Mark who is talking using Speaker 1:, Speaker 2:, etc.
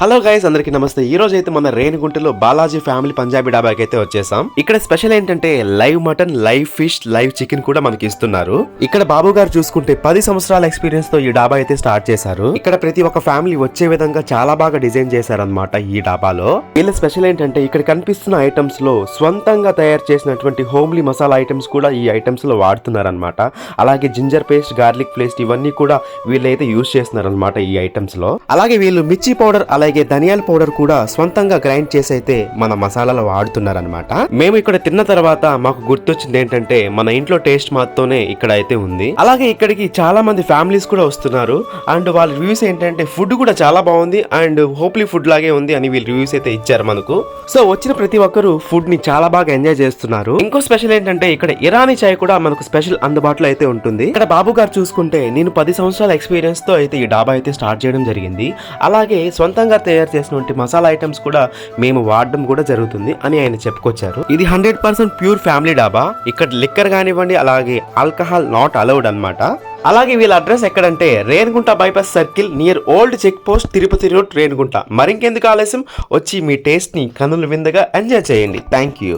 Speaker 1: Hello guys, అందరికి నమస్తే. ఈ రోజు అయితే మన రేణిగుంటలో బాలాజీ ఫ్యామిలీ పంజాబీ డాబాకి అయితే వచ్చేసాం. ఇక్కడ స్పెషల్ ఏంటంటే live mutton, live fish, live chicken కూడా మనకి ఇస్తున్నారు. ఇక్కడ బాబు గారు చూసుకుంటే 10 సంవత్సరాల ఎక్స్పీరియన్స్ తో ఈ డాబా అయితే స్టార్ట్ చేశారు. ఇక్కడ ప్రతి ఒక్క ఫ్యామిలీ వచ్చే విధంగా చాలా బాగా డిజైన్ చేశారనమాట ఈ డాబాలో. వీళ్ళ స్పెషల్ ఏంటంటే ఇక్కడ కనిపిస్తున్న ఐటమ్స్ లో స్వంతంగా తయారు చేసినటువంటి హోమ్లీ మసాలా ఐటమ్స్ కూడా ఈ ఐటమ్స్ లో వాడుతున్నారనమాట. అలాగే జింజర్ పేస్ట్, గార్లిక్ పేస్ట్ ఇవన్నీ కూడా వీళ్ళైతే యూజ్ చేస్తున్నారనమాట ఈ ఐటమ్స్ లో. అలాగే వీళ్ళు మిర్చి పౌడర్, అలాగే ధనియాల పౌడర్ కూడా స్వంతంగా గ్రైండ్ చేసి అయితే మన మసాలాలో వాడుతున్నారనమాట. మేము ఇక్కడ తిన్న తర్వాత మాకు గుర్తొచ్చింది ఏంటంటే మన ఇంట్లో టేస్ట్ మాత్రమే ఇక్కడ అయితే ఉంది. అలాగే ఇక్కడికి చాలా మంది ఫ్యామిలీస్ కూడా వస్తున్నారు. అండ్ వాళ్ళ రివ్యూస్ ఏంటంటే ఫుడ్ కూడా చాలా బాగుంది అండ్ హోప్లీ ఫుడ్ లాగే ఉంది అని వీళ్ళు రివ్యూస్ అయితే ఇచ్చారు మనకు. సో వచ్చిన ప్రతి ఒక్కరు ఫుడ్ ని చాలా బాగా ఎంజాయ్ చేస్తున్నారు. ఇంకో స్పెషల్ ఏంటంటే ఇక్కడ ఇరానీ చాయ్ కూడా మనకు స్పెషల్ అందుబాటులో అయితే ఉంటుంది. ఇక్కడ బాబు గారు చూసుకుంటే నేను 10 సంవత్సరాల ఎక్స్పీరియన్స్ తో అయితే ఈ డాబా అయితే స్టార్ట్ చేయడం జరిగింది. అలాగే సొంతంగా తయారు చేసినటువంటి మసాలా ఐటమ్స్ కూడా మేము వాడడం కూడా జరుగుతుంది అని ఆయన చెప్పుకొచ్చారు. ఇది 100% ప్యూర్ ఫ్యామిలీ డాబా. ఇక్కడ లిక్కర్ కానివ్వండి, అలాగే ఆల్కహాల్ నాట్ అలౌడ్ అన్నమాట. అలాగే వీళ్ళ అడ్రస్ ఎక్కడంటే Renigunta bypass circle near old check post, Tirupati road, Renigunta. మరింకెందుకు ఆలస్యం, వచ్చి మీ టేస్ట్ ని కనుల విందుగా ఎంజాయ్ చేయండి. Thank you.